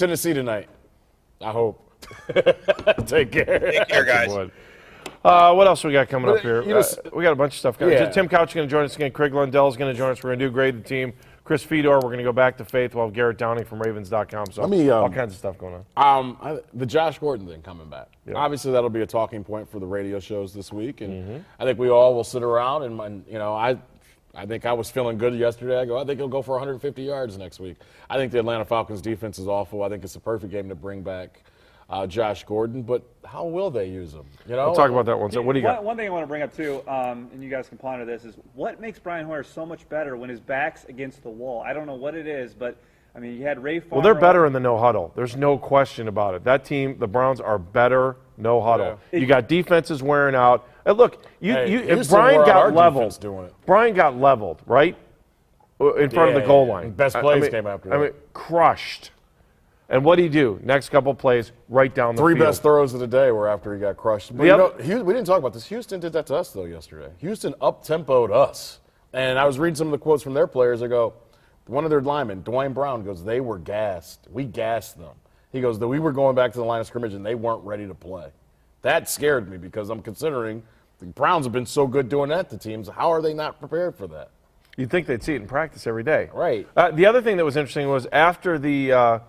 Tennessee tonight. I hope. Take care. Take care, guys. What else we got coming up here? We got a bunch of stuff coming. Yeah. Tim Couch is going to join us again. Craig Lundell's going to join us. We're going to do grade the team. Chris Fedor, we're going to go back to Faith. We'll have Garrett Downing from Ravens.com. So all kinds of stuff going on. The Josh Gordon thing coming back. Yeah. Obviously, that'll be a talking point for the radio shows this week, and I think we all will sit around and I think I was feeling good yesterday. I think he'll go for 150 yards next week. I think the Atlanta Falcons defense is awful. I think it's a perfect game to bring back Josh Gordon, but how will they use him? We'll talk about that one. So what do you got? One thing I want to bring up too, and you guys can ponder this, is what makes Brian Hoyer so much better when his back's against the wall? I don't know what it is, but I mean, you had Ray Farmer. Well, they're better in the no huddle. There's no question about it. That team, the Browns, are better no huddle. Yeah. You got defenses wearing out. And look, if Brian got leveled, Brian got leveled, right, in front of the goal line. Best plays came after that. I mean, crushed. And what did he do? Next couple plays, right down the field. 3 best throws of the day were after he got crushed. But we didn't talk about this. Houston did that to us, though, yesterday. Houston up-tempoed us. And I was reading some of the quotes from their players. I go, one of their linemen, Dwayne Brown, goes, they were gassed. We gassed them. He goes, we were going back to the line of scrimmage, and they weren't ready to play. That scared me because I'm considering the Browns have been so good doing that to teams. How are they not prepared for that? You'd think they'd see it in practice every day. Right. The other thing that was interesting was after the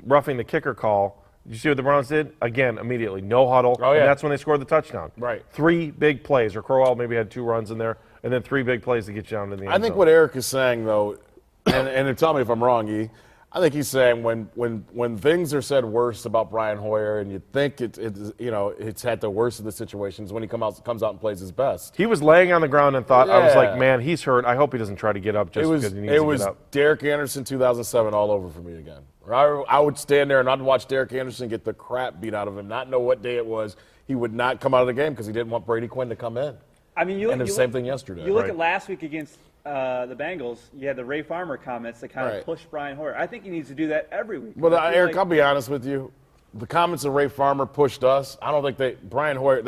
roughing the kicker call, did you see what the Browns did? Again, immediately, no huddle. Oh, yeah. And that's when they scored the touchdown. Right. 3 big plays, or Crowell maybe had 2 runs in there, and then 3 big plays to get you down to the end zone. I think what Eric is saying, though, and tell me if I'm wrong, E, I think he's saying when things are said worse about Brian Hoyer and you think it's had the worst of the situations when he comes out and plays his best. He was laying on the ground and thought, I was like, man, he's hurt. I hope he doesn't try to get up just because he needs to get up. It was Derek Anderson 2007 all over for me again. I would stand there and I'd watch Derek Anderson get the crap beat out of him, not know what day it was. He would not come out of the game because he didn't want Brady Quinn to come in. I mean, the same thing yesterday. You look at last week against the Bengals, you had the Ray Farmer comments that kind of pushed Brian Hoyer. I think he needs to do that every week. Well, Eric, I'll be honest with you. The comments of Ray Farmer pushed us. I don't think Brian Hoyer,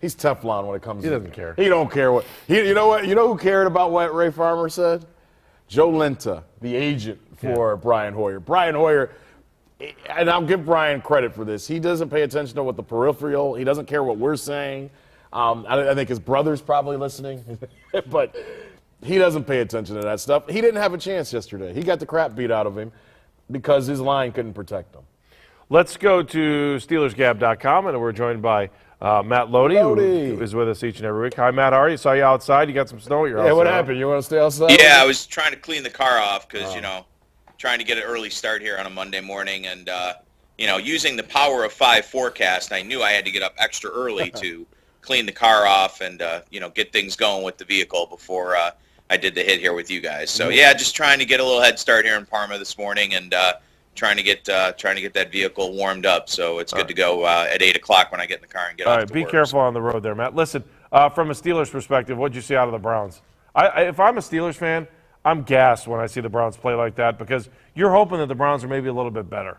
he's Teflon when it comes to He doesn't care. He don't care what. You know what? You know who cared about what Ray Farmer said? Joe Lenta, the agent for Brian Hoyer. Brian Hoyer, and I'll give Brian credit for this. He doesn't pay attention to what the peripheral. He doesn't care what we're saying. I think his brother's probably listening, but he doesn't pay attention to that stuff. He didn't have a chance yesterday. He got the crap beat out of him because his line couldn't protect him. Let's go to SteelersGab.com, and we're joined by Matt Lodi, who is with us each and every week. Hi, Matt. How are you? Saw you outside. You got some snow at your house. Yeah, what happened? You want to stay outside? Yeah, I was trying to clean the car off because, trying to get an early start here on a Monday morning. And, using the Power of 5 forecast, I knew I had to get up extra early to clean the car off and, get things going with the vehicle before I did the hit here with you guys. So, yeah, just trying to get a little head start here in Parma this morning and trying to get that vehicle warmed up. So it's good to go at 8 o'clock when I get in the car and get off to work. All right, be careful on the road there, Matt. Listen, from a Steelers perspective, what did you see out of the Browns? If I'm a Steelers fan, I'm gassed when I see the Browns play like that because you're hoping that the Browns are maybe a little bit better.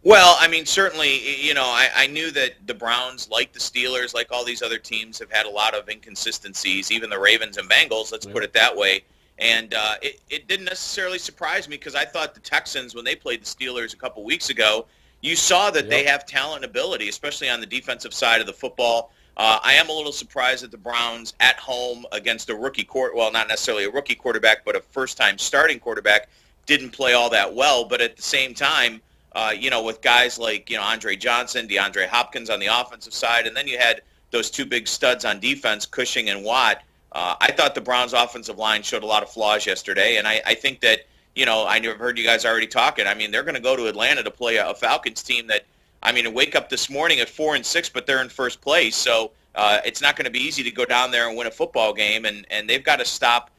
Well, I mean, certainly, I knew that the Browns, like the Steelers, like all these other teams, have had a lot of inconsistencies, even the Ravens and Bengals, let's put it that way. And it didn't necessarily surprise me because I thought the Texans, when they played the Steelers a couple weeks ago, you saw that they have talent and ability, especially on the defensive side of the football. I am a little surprised that the Browns at home against a rookie not necessarily a rookie quarterback, but a first-time starting quarterback, didn't play all that well. But at the same time, with guys like, Andre Johnson, DeAndre Hopkins on the offensive side, and then you had those 2 big studs on defense, Cushing and Watt. I thought the Browns' offensive line showed a lot of flaws yesterday, and I think that, I heard you guys already talking. I mean, they're going to go to Atlanta to play a Falcons team that, wake up this morning at 4-6, but they're in first place. So it's not going to be easy to go down there and win a football game, and they've got to stop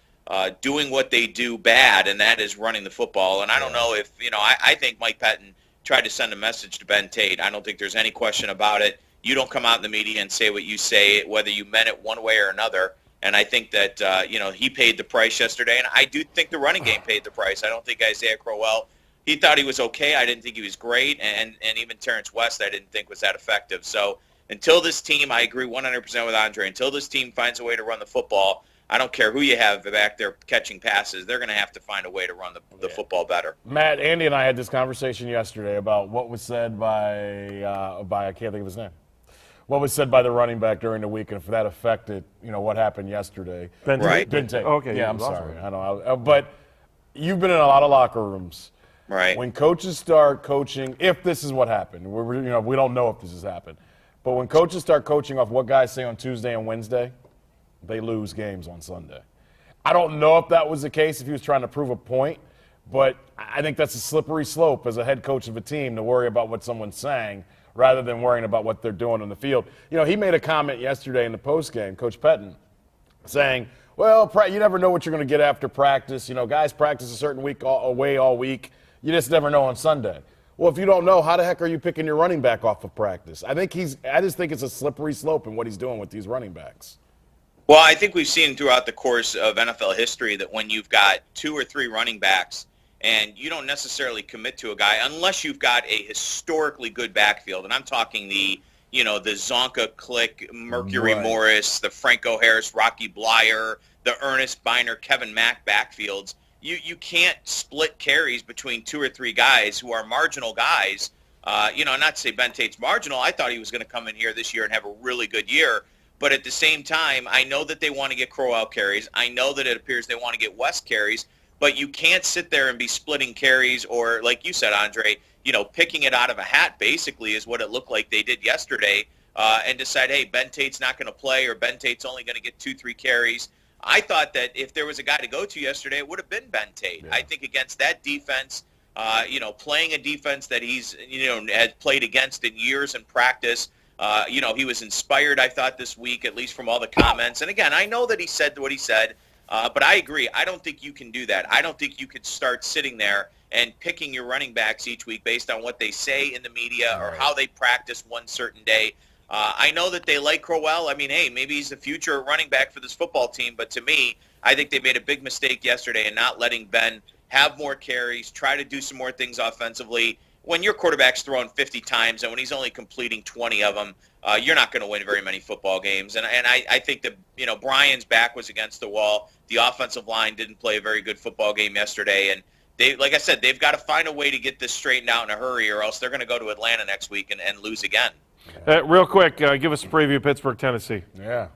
doing what they do bad, and that is running the football. And I don't know if, I think Mike Pettin tried to send a message to Ben Tate. I don't think there's any question about it. You don't come out in the media and say what you say, whether you meant it one way or another. And I think that, he paid the price yesterday. And I do think the running game paid the price. I don't think Isaiah Crowell, he thought he was okay. I didn't think he was great. And even Terrence West, I didn't think was that effective. So until this team, I agree 100% with Andre, until this team finds a way to run the football, I don't care who you have back there catching passes. They're going to have to find a way to run the football better. Matt, Andy and I had this conversation yesterday about what was said by I can't think of his name. What was said by the running back during the week, and if that affected, what happened yesterday. Ben Tate. Okay. Yeah, I'm sorry. I know. But you've been in a lot of locker rooms. Right. When coaches start coaching, if this is what happened, we don't know if this has happened, but when coaches start coaching off what guys say on Tuesday and Wednesday, they lose games on Sunday. I don't know if that was the case, if he was trying to prove a point, but I think that's a slippery slope as a head coach of a team to worry about what someone's saying rather than worrying about what they're doing on the field. He made a comment yesterday in the postgame, Coach Pettin, saying, well, you never know what you're going to get after practice. Guys practice a certain way all week. You just never know on Sunday. Well, if you don't know, how the heck are you picking your running back off of practice? I just think it's a slippery slope in what he's doing with these running backs. Well, I think we've seen throughout the course of NFL history that when you've got 2 or 3 running backs and you don't necessarily commit to a guy unless you've got a historically good backfield, and I'm talking the Zonka Click, Mercury Morris, the Franco Harris, Rocky Blyer, the Ernest Biner, Kevin Mack backfields, you can't split carries between 2 or 3 guys who are marginal guys. Not to say Ben Tate's marginal. I thought he was going to come in here this year and have a really good year. But at the same time, I know that they want to get Crowell carries. I know that it appears they want to get West carries. But you can't sit there and be splitting carries or, like you said, Andre, picking it out of a hat basically is what it looked like they did yesterday and decide, hey, Ben Tate's not going to play or Ben Tate's only going to get 2-3 carries. I thought that if there was a guy to go to yesterday, it would have been Ben Tate. Yeah. I think against that defense, playing a defense that he's, has played against in years in practice, he was inspired, I thought, this week, at least from all the comments. And again, I know that he said what he said. But I agree. I don't think you can do that. I don't think you could start sitting there and picking your running backs each week based on what they say in the media or how they practice one certain day. I know that they like Crowell. I mean, hey, maybe he's the future running back for this football team. But to me, I think they made a big mistake yesterday in not letting Ben have more carries, try to do some more things offensively. When your quarterback's throwing 50 times and when he's only completing 20 of them, you're not going to win very many football games. And I think that, Brian's back was against the wall. The offensive line didn't play a very good football game yesterday. And they, like I said, they've got to find a way to get this straightened out in a hurry or else they're going to go to Atlanta next week and lose again. Real quick, give us a preview of Pittsburgh, Tennessee. Yeah.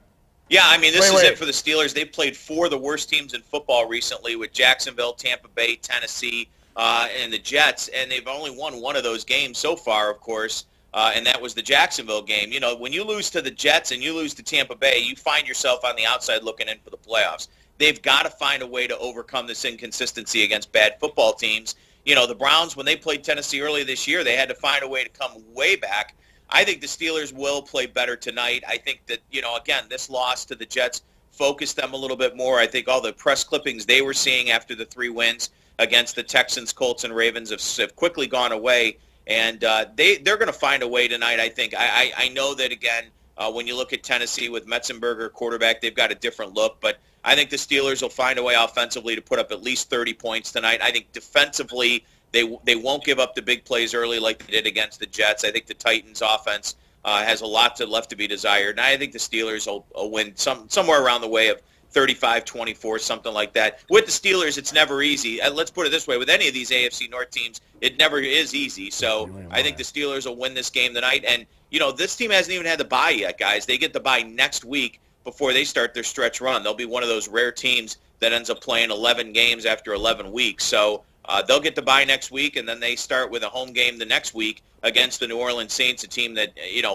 Yeah, I mean, this is it for the Steelers. They've played 4 of the worst teams in football recently with Jacksonville, Tampa Bay, Tennessee, and the Jets, and they've only won one of those games so far, of course, and that was the Jacksonville game. When you lose to the Jets and you lose to Tampa Bay, you find yourself on the outside looking in for the playoffs. They've got to find a way to overcome this inconsistency against bad football teams. The Browns, when they played Tennessee earlier this year, they had to find a way to come way back. I think the Steelers will play better tonight. I think that, again, this loss to the Jets focused them a little bit more. I think all the press clippings they were seeing after the 3 wins against the Texans, Colts, and Ravens have quickly gone away. And they're going to find a way tonight, I think. I know that, again, when you look at Tennessee with Metzenberger quarterback, they've got a different look. But I think the Steelers will find a way offensively to put up at least 30 points tonight. I think defensively they won't give up the big plays early like they did against the Jets. I think the Titans' offense has a lot left to be desired. And I think the Steelers will win somewhere around the way of 35-24, something like that. With the Steelers, it's never easy. Let's put it this way. With any of these AFC North teams, it never is easy. So I think the Steelers will win this game tonight. And, this team hasn't even had the bye yet, guys. They get the bye next week before they start their stretch run. They'll be one of those rare teams that ends up playing 11 games after 11 weeks. So they'll get the bye next week, and then they start with a home game the next week against the New Orleans Saints, a team that,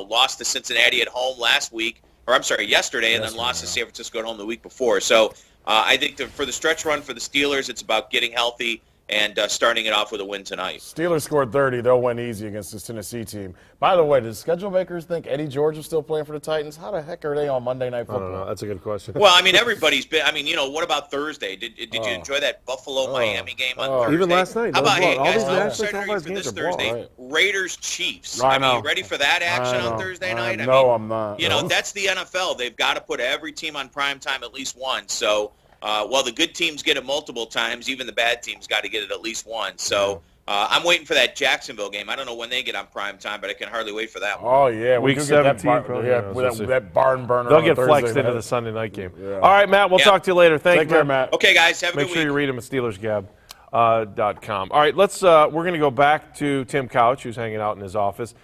lost to Cincinnati at home yesterday, and then lost to San Francisco at home the week before. So I think for the stretch run for the Steelers, it's about getting healthy and starting it off with a win tonight. Steelers scored 30. They'll win easy against this Tennessee team. By the way, does schedule makers think Eddie George is still playing for the Titans? How the heck are they on Monday Night Football? I don't know. That's a good question. Well, I mean, everybody's been. I mean, what about Thursday? Did you enjoy that Buffalo-Miami game on Thursday? Even last night. How about, hey, all guys, these I'm national excited for this Thursday. Right. Raiders-Chiefs. I mean, know. you ready for that action on Thursday night? I'm not. That's the NFL. They've got to put every team on prime time at least once. So, while the good teams get it multiple times, even the bad teams got to get it at least once. So, I'm waiting for that Jacksonville game. I don't know when they get on prime time, but I can hardly wait for that one. Oh, yeah. Week 17. That barn burner. They'll on get Thursday flexed night. into the Sunday night game. Yeah. All right, Matt, we'll talk to you later. Thank you, Take care, Matt. Okay, guys, have a Make good sure week. you read him at SteelersGab.com. All right, we're going to go back to Tim Couch, who's hanging out in his office.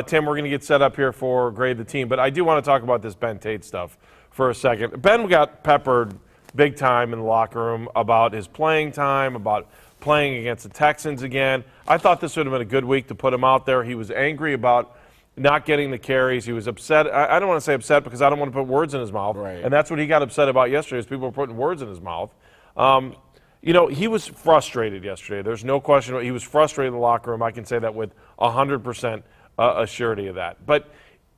Tim, we're going to get set up here for Grade the Team, but I do want to talk about this Ben Tate stuff for a second. Ben got peppered big time in the locker room about his playing time, about playing against the Texans again. I thought this would have been a good week to put him out there. He was angry about not getting the carries. He was upset. I don't want to say upset because I don't want to put words in his mouth. Right. And that's what he got upset about yesterday is people were putting words in his mouth. He was frustrated yesterday. There's no question. He was frustrated in the locker room. I can say that with 100% assurity of that. But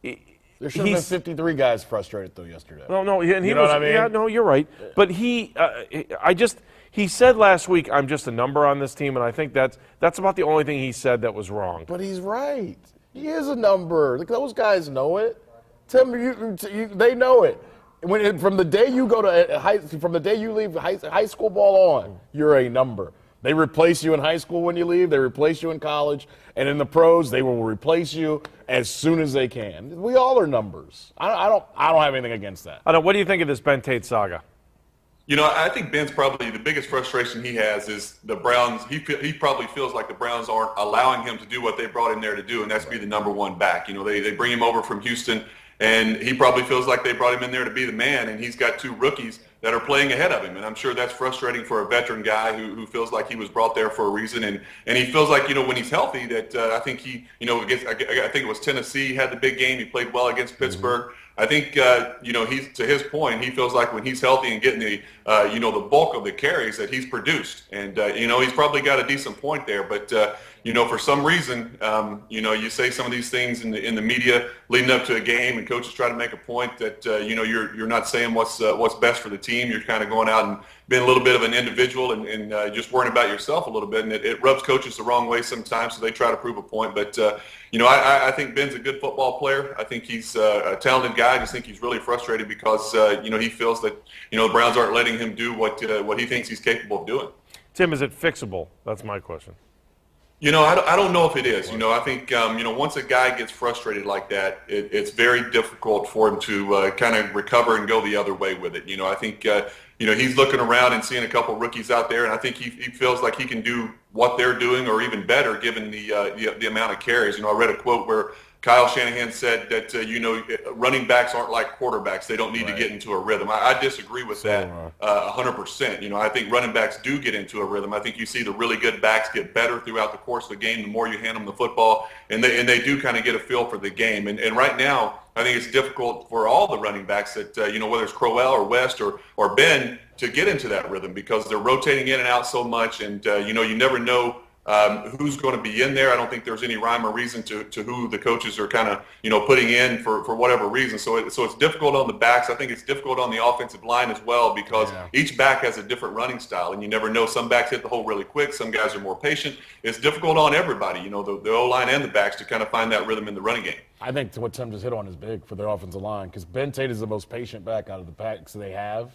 there should have been 53 guys frustrated, though, yesterday. No, and he You know was. what I mean? Yeah, no, you're right. But he said last week, I'm just a number on this team, and I think that's about the only thing he said that was wrong. But he's right. He is a number. Those guys know it. Tim, they know it. From the day you go to from the day you leave high school ball on, you're a number. They replace you in high school when you leave. They replace you in college, and in the pros, they will replace you as soon as they can. We all are numbers. I don't have anything against that. I don't. What do you think of this Ben Tate saga? I think Ben's probably the biggest frustration he has is the Browns. He probably feels like the Browns aren't allowing him to do what they brought him there to do, and that's be the number one back. They bring him over from Houston, and he probably feels like they brought him in there to be the man, and he's got two rookies that are playing ahead of him. And I'm sure that's frustrating for a veteran guy who feels like he was brought there for a reason. And he feels like, when he's healthy that I think he, I think it was Tennessee had the big game. He played well against Pittsburgh. I think, he's, to his point, he feels like when he's healthy and getting the bulk of the carries that he's produced. And, he's probably got a decent point there. But, for some reason, you say some of these things in the media leading up to a game, and coaches try to make a point that, you're not saying what's best for the team. You're kind of going out and being a little bit of an individual and just worrying about yourself a little bit. And it rubs coaches the wrong way sometimes, so they try to prove a point. But, I think Ben's a good football player. I think he's a talented guy. I just think he's really frustrated because, he feels that, the Browns aren't letting him do what he thinks he's capable of doing. Tim, is it fixable? That's my question. I don't know if it is. I think, once a guy gets frustrated like that, it's very difficult for him to kind of recover and go the other way with it. I think, he's looking around and seeing a couple rookies out there, and I think he feels like he can do what they're doing or even better given the amount of carries. I read a quote where Kyle Shanahan said that, running backs aren't like quarterbacks. They don't need to get into a rhythm. I disagree with that 100%. I think running backs do get into a rhythm. I think you see the really good backs get better throughout the course of the game the more you hand them the football, and they do kind of get a feel for the game. And right now, I think it's difficult for all the running backs that, whether it's Crowell or West or Ben, to get into that rhythm because they're rotating in and out so much, and, you never know who's going to be in there. I don't think there's any rhyme or reason to who the coaches are kind of, putting in for whatever reason. So it's difficult on the backs. I think it's difficult on the offensive line as well because each back has a different running style, and you never know. Some backs hit the hole really quick. Some guys are more patient. It's difficult on everybody, the O-line and the backs to kind of find that rhythm in the running game. I think what Tim just hit on is big for their offensive line because Ben Tate is the most patient back out of the backs they have.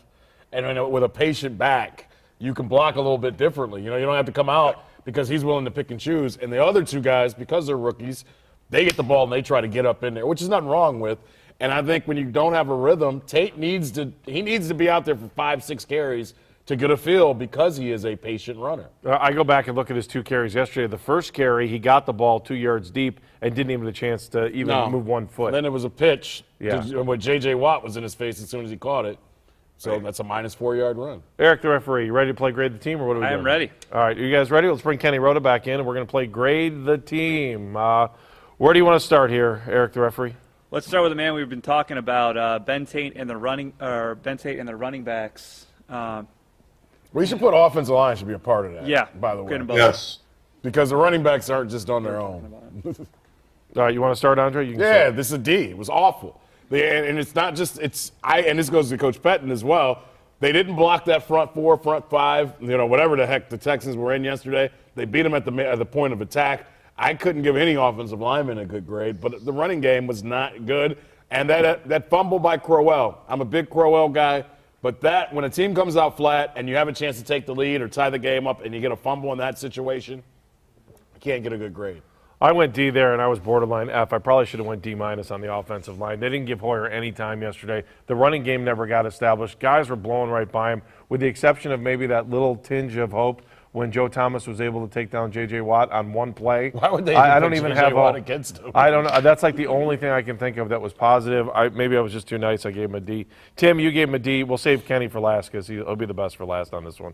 And with a patient back, you can block a little bit differently. You don't have to come out because he's willing to pick and choose. And the other two guys, because they're rookies, they get the ball and they try to get up in there, which is nothing wrong with. And I think when you don't have a rhythm, Tate needs to be out there for 5-6 carries to get a feel because he is a patient runner. I go back and look at his 2 carries yesterday. The first carry, he got the ball 2 yards deep and didn't even have a chance to even move 1 foot. And then it was a pitch where J.J. Watt was in his face as soon as he caught it. So that's a -4 yard run. Eric, the referee, you ready to play Grade the Team, or what are we doing? I am ready. All right, you guys ready? Let's bring Kenny Rhoda back in, and we're going to play Grade the Team. Where do you want to start here, Eric, the referee? Let's start with the man we've been talking about, Ben Tate and the running backs. We should put offensive line should be a part of that. Yeah, by the way. Yes. Because the running backs aren't just on their own. All right, you want to start, Andre? You can Yeah, start. this is a D. It was awful. And it's not just and this goes to Coach Pettin as well. They didn't block that front 4, front 5, whatever the heck the Texans were in yesterday. They beat them at the point of attack. I couldn't give any offensive lineman a good grade, but the running game was not good. And that fumble by Crowell, I'm a big Crowell guy, but when a team comes out flat and you have a chance to take the lead or tie the game up and you get a fumble in that situation, can't get a good grade. I went D there, and I was borderline F. I probably should have went D- on the offensive line. They didn't give Hoyer any time yesterday. The running game never got established. Guys were blowing right by him, with the exception of maybe that little tinge of hope when Joe Thomas was able to take down J.J. Watt on one play. Why would they I don't even J.J. have Watt against him? I don't know. That's like the only thing I can think of that was positive. Maybe I was just too nice. I gave him a D. Tim, you gave him a D. We'll save Kenny for last because he'll be the best for last on this one.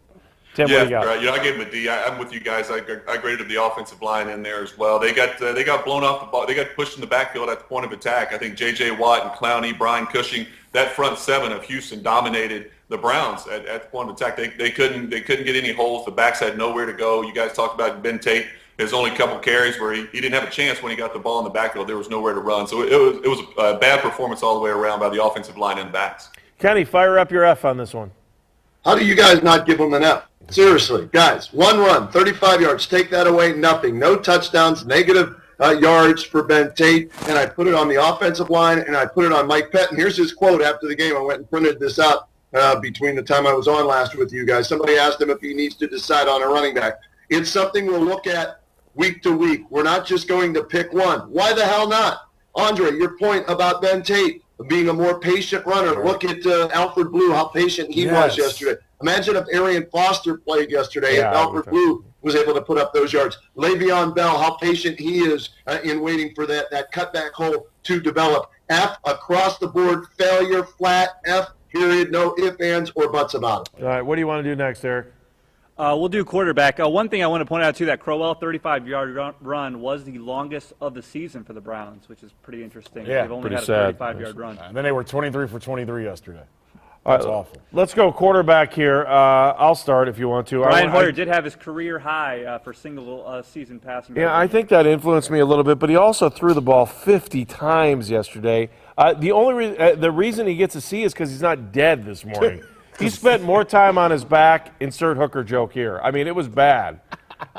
Tim, what do you got? Right. I gave him a D. I'm with you guys. I graded the offensive line in there as well. They got blown off the ball. They got pushed in the backfield at the point of attack. I think J.J. Watt and Clowney, Brian Cushing, that front seven of Houston dominated the Browns at the point of attack. They couldn't get any holes. The backs had nowhere to go. You guys talked about Ben Tate. His only couple carries where he didn't have a chance when he got the ball in the backfield. There was nowhere to run. So it was a bad performance all the way around by the offensive line and backs. Kenny, fire up your F on this one. How do you guys not give them an F? Seriously, guys, one run, 35 yards, take that away, nothing. No touchdowns, negative yards for Ben Tate, and I put it on the offensive line, and I put it on Mike Pettin. Here's his quote after the game. I went and printed this out between the time I was on last with you guys. Somebody asked him if he needs to decide on a running back. It's something we'll look at week to week. We're not just going to pick one. Why the hell not? Andre, your point about Ben Tate being a more patient runner. Look at Alfred Blue, how patient he was yesterday. Imagine if Arian Foster played yesterday and Alfred Blue was able to put up those yards. Le'Veon Bell, how patient he is in waiting for that cutback hole to develop. F, across the board, failure, flat, F, period, no ifs, ands, or buts about it. All right, what do you want to do next, Eric? We'll do quarterback. One thing I want to point out, too, that Crowell 35-yard run was the longest of the season for the Browns, which is pretty interesting. Yeah, they've only had a 35-yard run. And then they were 23 for 23 yesterday. That's awful. Let's go quarterback here. I'll start if you want to. Brian Hoyer did have his career high for single season passing. Yeah, I think that influenced me a little bit, but he also threw the ball 50 times yesterday. The reason he gets a C is because he's not dead this morning. He spent more time on his back. Insert hooker joke here. I mean, it was bad.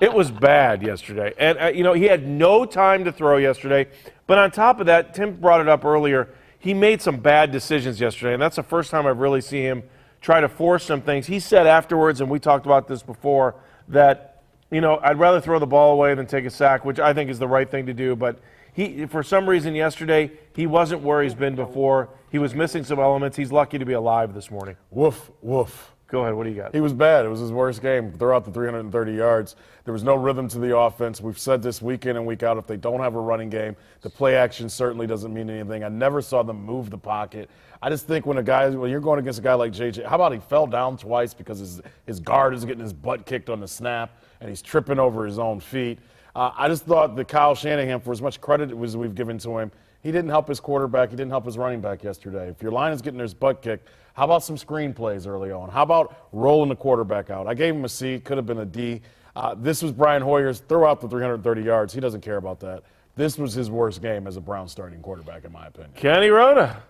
It was bad yesterday. And, he had no time to throw yesterday. But on top of that, Tim brought it up earlier, he made some bad decisions yesterday. And that's the first time I've really seen him try to force some things. He said afterwards, and we talked about this before, that, I'd rather throw the ball away than take a sack, which I think is the right thing to do. But for some reason yesterday, he wasn't where he's been before. He was missing some elements. He's lucky to be alive this morning. Woof, woof. Go ahead. What do you got? He was bad. It was his worst game. Throughout the 330 yards, there was no rhythm to the offense. We've said this week in and week out, if they don't have a running game, the play action certainly doesn't mean anything. I never saw them move the pocket. I just think when you're going against a guy like JJ, how about he fell down twice because his guard is getting his butt kicked on the snap and he's tripping over his own feet. I just thought that Kyle Shanahan, for as much credit as we've given to him, he didn't help his quarterback. He didn't help his running back yesterday. If your line is getting his butt kicked, how about some screen plays early on? How about rolling the quarterback out? I gave him a C. Could have been a D. This was Brian Hoyer's throughout the 330 yards. He doesn't care about that. This was his worst game as a Brown starting quarterback, in my opinion. Kenny Rhoda.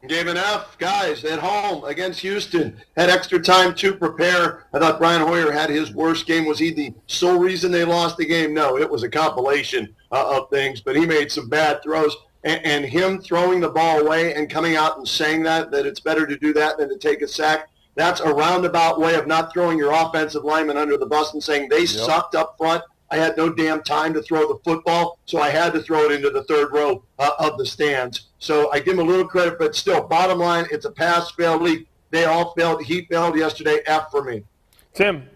Gave an F, guys, at home against Houston. Had extra time to prepare. I thought Brian Hoyer had his worst game. Was he the sole reason they lost the game? No, it was a compilation of things, but he made some bad throws. And him throwing the ball away and coming out and saying that it's better to do that than to take a sack, that's a roundabout way of not throwing your offensive lineman under the bus and saying they sucked up front. I had no damn time to throw the football, so I had to throw it into the third row of the stands. So I give him a little credit, but still, bottom line, it's a pass-fail league. They all failed. He failed yesterday. F for me. Tim.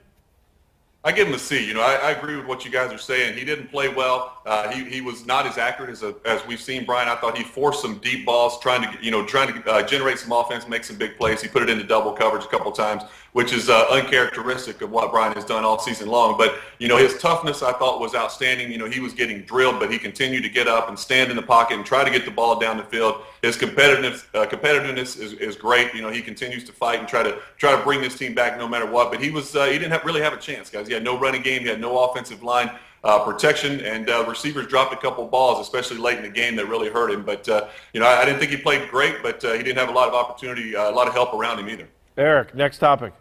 I give him a C. I agree with what you guys are saying. He didn't play well. He was not as accurate as we've seen Brian. I thought he forced some deep balls, trying to generate some offense, make some big plays. He put it into double coverage a couple of times, which is uncharacteristic of what Brian has done all season long. But his toughness I thought was outstanding. He was getting drilled, but he continued to get up and stand in the pocket and try to get the ball down the field. His competitiveness is great. He continues to fight and try to bring this team back no matter what. But he didn't really have a chance, guys. He had no running game. He had no offensive line protection, and receivers dropped a couple balls, especially late in the game, that really hurt him. But I didn't think he played great, but he didn't have a lot of opportunity, a lot of help around him either. Eric, next topic.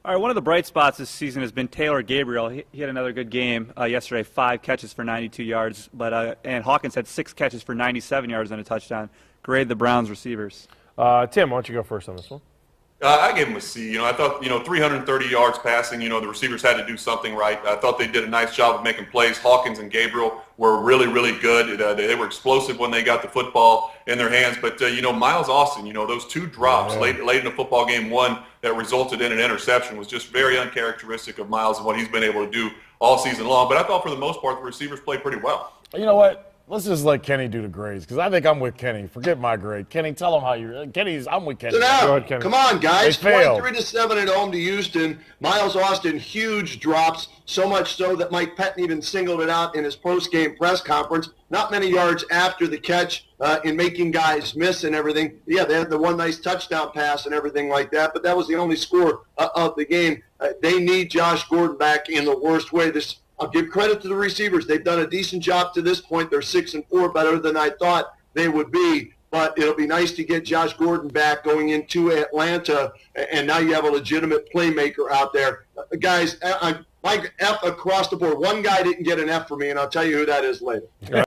All right, one of the bright spots this season has been Taylor Gabriel. He had another good game yesterday, 5 catches for 92 yards, and Hawkins had 6 catches for 97 yards and a touchdown. Grade the Browns receivers. Tim, why don't you go first on this one? I gave him a C. I thought, 330 yards passing, the receivers had to do something right. I thought they did a nice job of making plays. Hawkins and Gabriel were really, really good. They were explosive when they got the football in their hands. But, Miles Austin, those two drops late in the football game, one that resulted in an interception, was just very uncharacteristic of Miles and what he's been able to do all season long. But I thought for the most part, the receivers played pretty well. You know what? Let's just let Kenny do the grades, because I think I'm with Kenny. Forget my grade. Kenny, tell him how you're. I'm with Kenny. Go ahead, Kenny. Come on, guys. 23-7 at home to Houston. Miles Austin, huge drops, so much so that Mike Pettin even singled it out in his post-game press conference. Not many yards after the catch in making guys miss and everything. Yeah, they had the one nice touchdown pass and everything like that, but that was the only score of the game. They need Josh Gordon back in the worst way. I'll give credit to the receivers. They've done a decent job to this point. They're 6-4, better than I thought they would be. But it'll be nice to get Josh Gordon back going into Atlanta, and now you have a legitimate playmaker out there. Guys, F across the board. One guy didn't get an F for me, and I'll tell you who that is later.